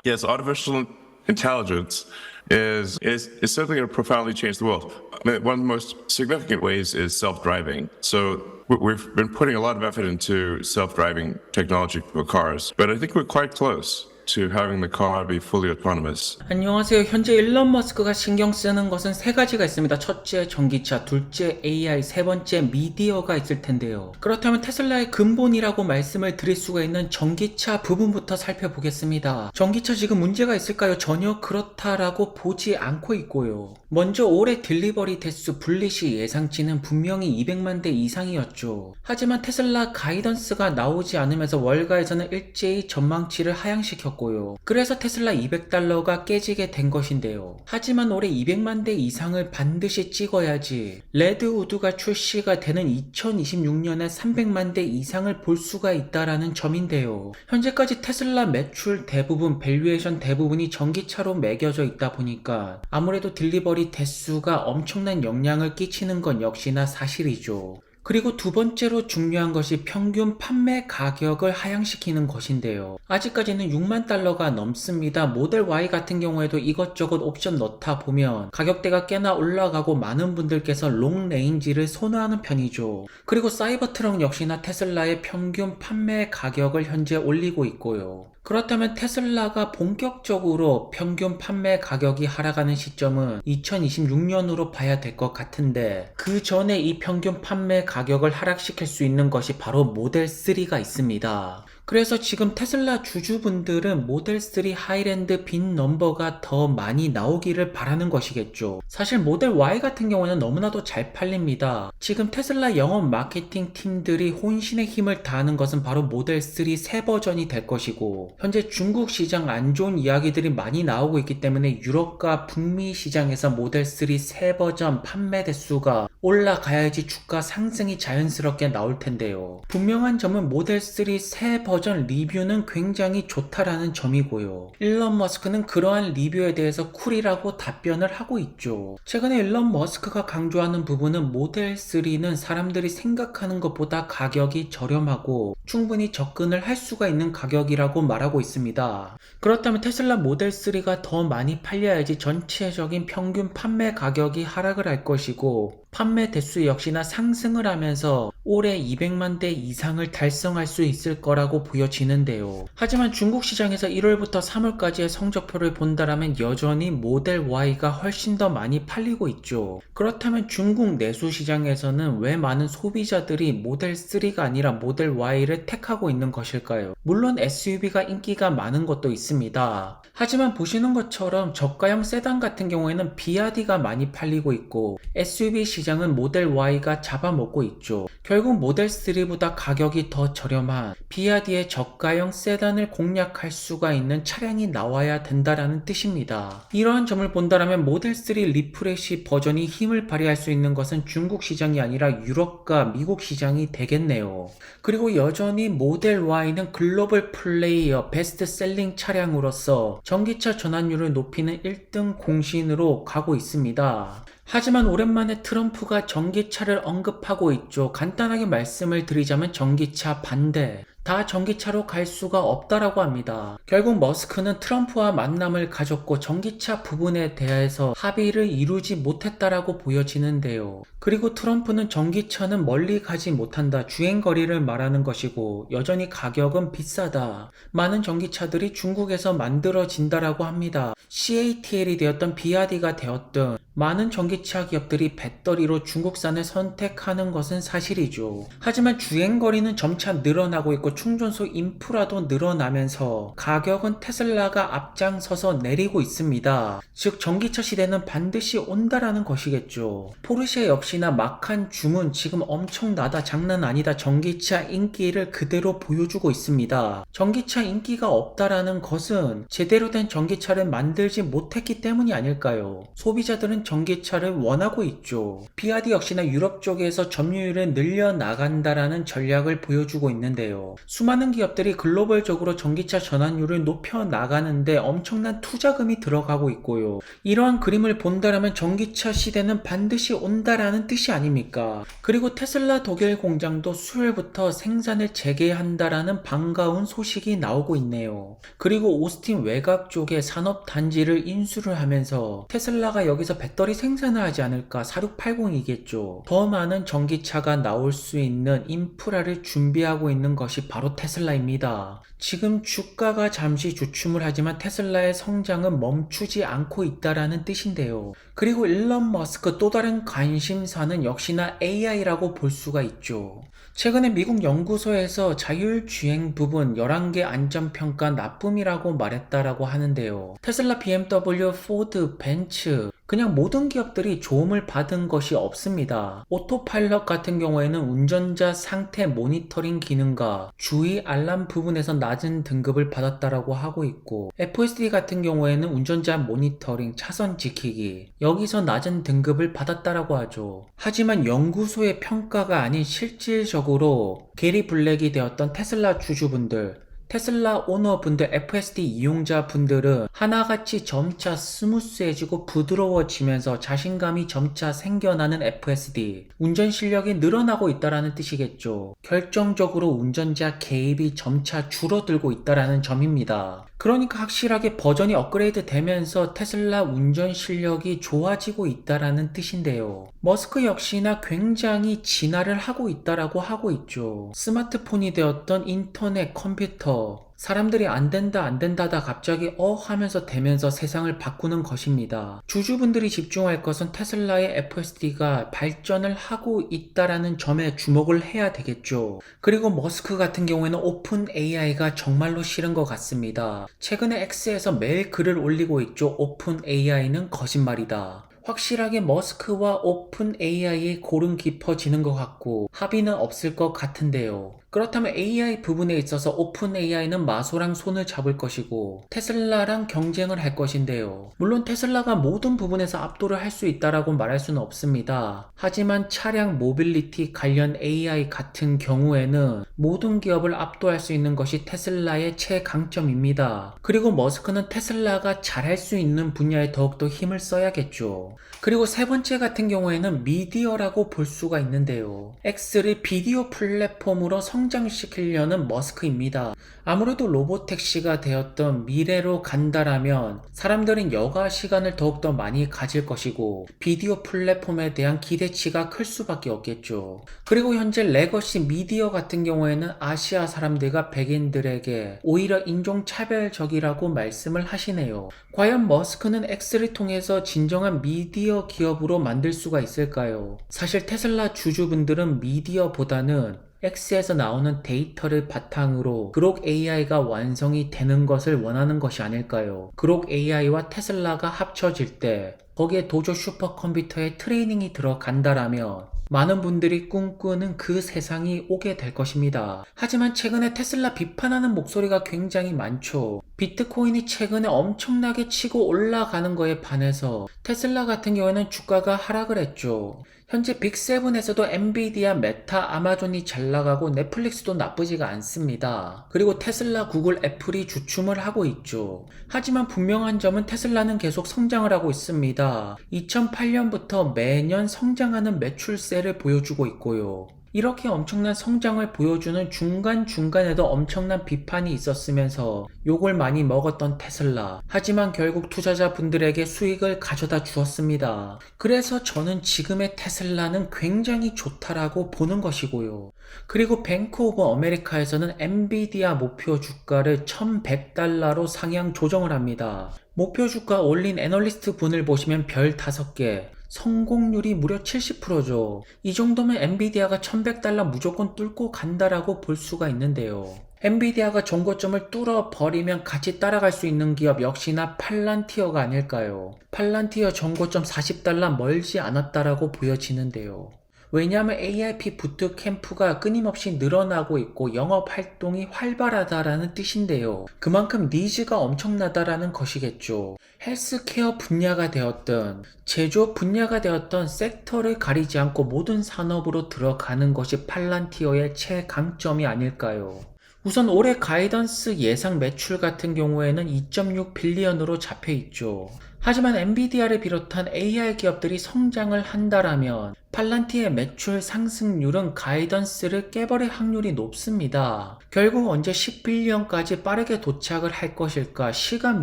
Yes, artificial intelligence is certainly going to profoundly change the world. I mean, one of the most significant ways is self-driving. So we've been putting a lot of effort into self-driving technology for cars, but I think we're quite close to having the car be fully autonomous. 안녕하세요. 현재 일론 머스크가 신경 쓰는 것은 세 가지가 있습니다. 첫째, 전기차, 둘째, AI, 세 번째, 미디어가 있을 텐데요. 그렇다면 테슬라의 근본이라고 말씀을 드릴 수가 있는 전기차 부분부터 살펴보겠습니다. 전기차 지금 문제가 있을까요? 전혀 그렇다라고 보지 않고 있고요. 먼저 올해 딜리버리 대수 분리시 예상치는 분명히 200만 대 이상이었죠. 하지만 테슬라 가이던스가 나오지 않으면서 월가에서는 일제히 전망치를 하향시켰고 그래서 테슬라 $200가 깨지게 된 것인데요. 하지만 올해 200만 대 이상을 반드시 찍어야지 레드우드가 출시가 되는 2026년에 300만 대 이상을 볼 수가 있다라는 점인데요. 현재까지 테슬라 매출 대부분, 밸류에이션 대부분이 전기차로 매겨져 있다 보니까 아무래도 딜리버리 대수가 엄청난 영향을 끼치는 건 역시나 사실이죠. 그리고 두 번째로 중요한 것이 평균 판매 가격을 하향시키는 것인데요. 아직까지는 6만 달러가 넘습니다. 모델 Y 같은 경우에도 이것저것 옵션 넣다 보면 가격대가 꽤나 올라가고 많은 분들께서 롱 레인지를 선호하는 편이죠. 그리고 사이버트럭 역시나 테슬라의 평균 판매 가격을 현재 올리고 있고요. 그렇다면 테슬라가 본격적으로 평균 판매 가격이 하락하는 시점은 2026년으로 봐야 될 것 같은데 그 전에 이 평균 판매 가격을 하락시킬 수 있는 것이 바로 모델 3가 있습니다. 그래서 지금 테슬라 주주분들은 모델 3 하이랜드 빈 넘버가 더 많이 나오기를 바라는 것이겠죠. 사실 모델 Y 같은 경우는 너무나도 잘 팔립니다. 지금 테슬라 영업 마케팅 팀들이 혼신의 힘을 다하는 것은 바로 모델 3 새 버전이 될 것이고 현재 중국 시장 안 좋은 이야기들이 많이 나오고 있기 때문에 유럽과 북미 시장에서 모델 3 새 버전 판매 대수가 올라가야지 주가 상승이 자연스럽게 나올 텐데요. 분명한 점은 모델 3 새 버전 리뷰는 굉장히 좋다라는 점이고요. 일론 머스크는 그러한 리뷰에 대해서 쿨이라고 답변을 하고 있죠. 최근에 일론 머스크가 강조하는 부분은 모델 3는 사람들이 생각하는 것보다 가격이 저렴하고 충분히 접근을 할 수가 있는 가격이라고 말하고 있습니다. 그렇다면 테슬라 모델 3가 더 많이 팔려야지 전체적인 평균 판매 가격이 하락을 할 것이고 판매 대수 역시나 상승을 하면서 올해 200만 대 이상을 달성할 수 있을 거라고 보여지는데요. 하지만 중국 시장에서 1월부터 3월까지의 성적표를 본다라면 여전히 모델 Y가 훨씬 더 많이 팔리고 있죠. 그렇다면 중국 내수 시장에서는 왜 많은 소비자들이 모델 3가 아니라 모델 Y를 택하고 있는 것일까요? 물론 SUV가 인기가 많은 것도 있습니다. 하지만 보시는 것처럼 저가형 세단 같은 경우에는 BRD가 많이 팔리고 있고 SUV 시장은 모델 Y가 잡아먹고 있죠. 결국 모델 3보다 가격이 더 저렴한 BRD의 저가형 세단을 공략할 수가 있는 차량이 나와야 된다라는 뜻입니다. 이러한 점을 본다면 모델 3 리프레시 버전이 힘을 발휘할 수 있는 것은 중국 시장이 아니라 유럽과 미국 시장이 되겠네요. 그리고 여전히 모델 Y는 글로벌 플레이어 베스트셀링 차량으로서 전기차 전환율을 높이는 1등 공신으로 가고 있습니다. 하지만 오랜만에 트럼프가 전기차를 언급하고 있죠. 간단하게 말씀을 드리자면 전기차 반대. 다 전기차로 갈 수가 없다라고 합니다. 결국 머스크는 트럼프와 만남을 가졌고 전기차 부분에 대해서 합의를 이루지 못했다라고 보여지는데요. 그리고 트럼프는 전기차는 멀리 가지 못한다. 주행거리를 말하는 것이고 여전히 가격은 비싸다. 많은 전기차들이 중국에서 만들어진다라고 합니다. CATL이 되었던 BRD가 되었든 많은 전기차 기업들이 배터리로 중국산을 선택하는 것은 사실이죠. 하지만 주행거리는 점차 늘어나고 있고 충전소 인프라도 늘어나면서 가격은 테슬라가 앞장서서 내리고 있습니다. 즉 전기차 시대는 반드시 온다라는 것이겠죠. 포르쉐 역시나 마칸 주문 지금 엄청나다 장난 아니다 전기차 인기를 그대로 보여주고 있습니다. 전기차 인기가 없다라는 것은 제대로 된 전기차를 만들지 못했기 때문이 아닐까요? 소비자들은 전기차를 원하고 있죠. BRD 역시나 유럽 쪽에서 점유율을 늘려나간다라는 전략을 보여주고 있는데요. 수많은 기업들이 글로벌적으로 전기차 전환율을 높여 나가는데 엄청난 투자금이 들어가고 있고요. 이러한 그림을 본다라면 전기차 시대는 반드시 온다라는 뜻이 아닙니까? 그리고 테슬라 독일 공장도 수요일부터 생산을 재개한다라는 반가운 소식이 나오고 있네요. 그리고 오스틴 외곽 쪽에 산업단지를 인수를 하면서 테슬라가 여기서 배터리 생산을 하지 않을까. 4680이겠죠. 더 많은 전기차가 나올 수 있는 인프라를 준비하고 있는 것이 바로 테슬라입니다. 지금 주가가 잠시 주춤을 하지만 테슬라의 성장은 멈추지 않고 있다라는 뜻인데요. 그리고 일론 머스크 또 다른 관심사는 역시나 AI라고 볼 수가 있죠. 최근에 미국 연구소에서 자율주행 부분 11개 안전평가 나쁨이라고 말했다라고 하는데요. 테슬라, BMW, 포드, 벤츠 그냥 모든 기업들이 도움을 받은 것이 없습니다. 오토파일럿 같은 경우에는 운전자 상태 모니터링 기능과 주의 알람 부분에서 낮은 등급을 받았다라고 하고 있고, FSD 같은 경우에는 운전자 모니터링, 차선 지키기 여기서 낮은 등급을 받았다라고 하죠. 하지만 연구소의 평가가 아닌 실질적으로 게리 블랙이 되었던 테슬라 주주분들, 테슬라 오너분들, FSD 이용자분들은 하나같이 점차 스무스해지고 부드러워지면서 자신감이 점차 생겨나는 FSD, 운전 실력이 늘어나고 있다라는 뜻이겠죠. 결정적으로 운전자 개입이 점차 줄어들고 있다라는 점입니다. 그러니까 확실하게 버전이 업그레이드 되면서 테슬라 운전 실력이 좋아지고 있다라는 뜻인데요. 머스크 역시나 굉장히 진화를 하고 있다라고 하고 있죠. 스마트폰이 되었던 인터넷, 컴퓨터, 사람들이 안 된다 하다 갑자기 하면서 되면서 세상을 바꾸는 것입니다. 주주분들이 집중할 것은 테슬라의 FSD가 발전을 하고 있다라는 점에 주목을 해야 되겠죠. 그리고 머스크 같은 경우에는 오픈 AI가 정말로 싫은 것 같습니다. 최근에 X에서 매일 글을 올리고 있죠. 오픈 AI는 거짓말이다. 확실하게 머스크와 오픈 AI의 골은 깊어지는 것 같고 합의는 없을 것 같은데요. 그렇다면 AI 부분에 있어서 오픈 AI는 마소랑 손을 잡을 것이고 테슬라랑 경쟁을 할 것인데요. 물론 테슬라가 모든 부분에서 압도를 할 수 있다라고 말할 수는 없습니다. 하지만 차량 모빌리티 관련 AI 같은 경우에는 모든 기업을 압도할 수 있는 것이 테슬라의 최강점입니다. 그리고 머스크는 테슬라가 잘할 수 있는 분야에 더욱더 힘을 써야겠죠. 그리고 세 번째 같은 경우에는 미디어라고 볼 수가 있는데요. X를 비디오 플랫폼으로 성장시키려는 머스크입니다. 아무래도 로보택시가 되었던 미래로 간다라면 사람들은 여가 시간을 더욱더 많이 가질 것이고 비디오 플랫폼에 대한 기대치가 클 수밖에 없겠죠. 그리고 현재 레거시 미디어 같은 경우에는 아시아 사람들과 백인들에게 오히려 인종차별적이라고 말씀을 하시네요. 과연 머스크는 X를 통해서 진정한 미디어 기업으로 만들 수가 있을까요? 사실 테슬라 주주분들은 미디어보다는 X에서 나오는 데이터를 바탕으로 그록 AI가 완성이 되는 것을 원하는 것이 아닐까요? 그록 AI와 테슬라가 합쳐질 때 거기에 도조 슈퍼컴퓨터의 트레이닝이 들어간다라면 많은 분들이 꿈꾸는 그 세상이 오게 될 것입니다. 하지만 최근에 테슬라 비판하는 목소리가 굉장히 많죠. 비트코인이 최근에 엄청나게 치고 올라가는 거에 반해서 테슬라 같은 경우에는 주가가 하락을 했죠. 현재 빅7에서도 엔비디아, 메타, 아마존이 잘 나가고 넷플릭스도 나쁘지가 않습니다. 그리고 테슬라, 구글, 애플이 주춤을 하고 있죠. 하지만 분명한 점은 테슬라는 계속 성장을 하고 있습니다. 2008년부터 매년 성장하는 매출세를 보여주고 있고요. 이렇게 엄청난 성장을 보여주는 중간중간에도 엄청난 비판이 있었으면서 욕을 많이 먹었던 테슬라. 하지만 결국 투자자분들에게 수익을 가져다 주었습니다. 그래서 저는 지금의 테슬라는 굉장히 좋다라고 보는 것이고요. 그리고 뱅크 오브 아메리카에서는 엔비디아 목표 주가를 $1,100로 상향 조정을 합니다. 목표 주가 올린 애널리스트 분을 보시면 별 5개, 성공률이 무려 70%죠. 이 정도면 엔비디아가 $1,100 무조건 뚫고 간다라고 볼 수가 있는데요. 엔비디아가 정고점을 뚫어버리면 같이 따라갈 수 있는 기업 역시나 팔란티어가 아닐까요? 팔란티어 정고점 $40 멀지 않았다라고 보여지는데요. 왜냐하면 AIP 부트캠프가 끊임없이 늘어나고 있고 영업활동이 활발하다라는 뜻인데요. 그만큼 니즈가 엄청나다라는 것이겠죠. 헬스케어 분야가 되었든 제조업 분야가 되었던 섹터를 가리지 않고 모든 산업으로 들어가는 것이 팔란티어의 최강점이 아닐까요? 우선 올해 가이던스 예상 매출 같은 경우에는 2.6 빌리언으로 잡혀 있죠. 하지만 엔비디아를 비롯한 AI 기업들이 성장을 한다라면 팔란티의 매출 상승률은 가이던스를 깨버릴 확률이 높습니다. 결국 언제 10빌리언까지 빠르게 도착을 할 것일까 시간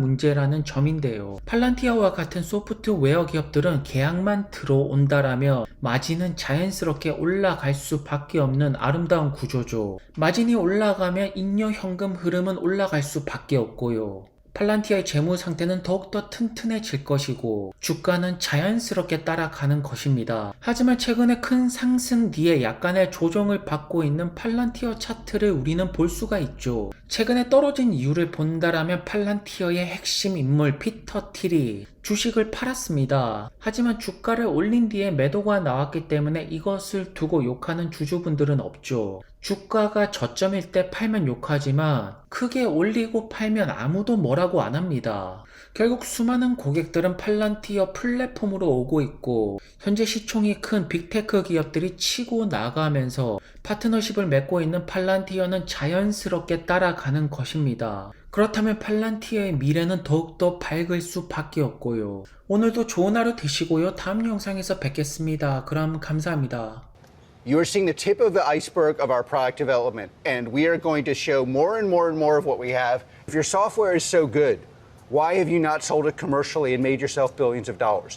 문제라는 점인데요. 팔란티아와 같은 소프트웨어 기업들은 계약만 들어온다라면 마진은 자연스럽게 올라갈 수밖에 없는 아름다운 구조죠. 마진이 올라가면 잉여 현금 흐름은 올라갈 수밖에 없고요. 팔란티아의 재무 상태는 더욱더 튼튼해질 것이고 주가는 자연스럽게 따라가는 것입니다. 하지만 최근에 큰 상승 뒤에 약간의 조정을 받고 있는 팔란티어 차트를 우리는 볼 수가 있죠. 최근에 떨어진 이유를 본다라면 팔란티어의 핵심 인물 피터 틸이 주식을 팔았습니다. 하지만 주가를 올린 뒤에 매도가 나왔기 때문에 이것을 두고 욕하는 주주분들은 없죠. 주가가 저점일 때 팔면 욕하지만 크게 올리고 팔면 아무도 뭐라고 안 합니다. 결국 수많은 고객들은 팔란티어 플랫폼으로 오고 있고 현재 시총이 큰 빅테크 기업들이 치고 나가면서 파트너십을 맺고 있는 팔란티어는 자연스럽게 따라가는 것입니다. 그렇다면 팔란티어의 미래는 더욱더 밝을 수밖에 없고요. 오늘도 좋은 하루 되시고요. 다음 영상에서 뵙겠습니다. 그럼 감사합니다. You're seeing the tip of the iceberg of our product development, and we are going to show more and more and more of what we have. If your software is so good, why have you not sold it commercially and made yourself billions of dollars?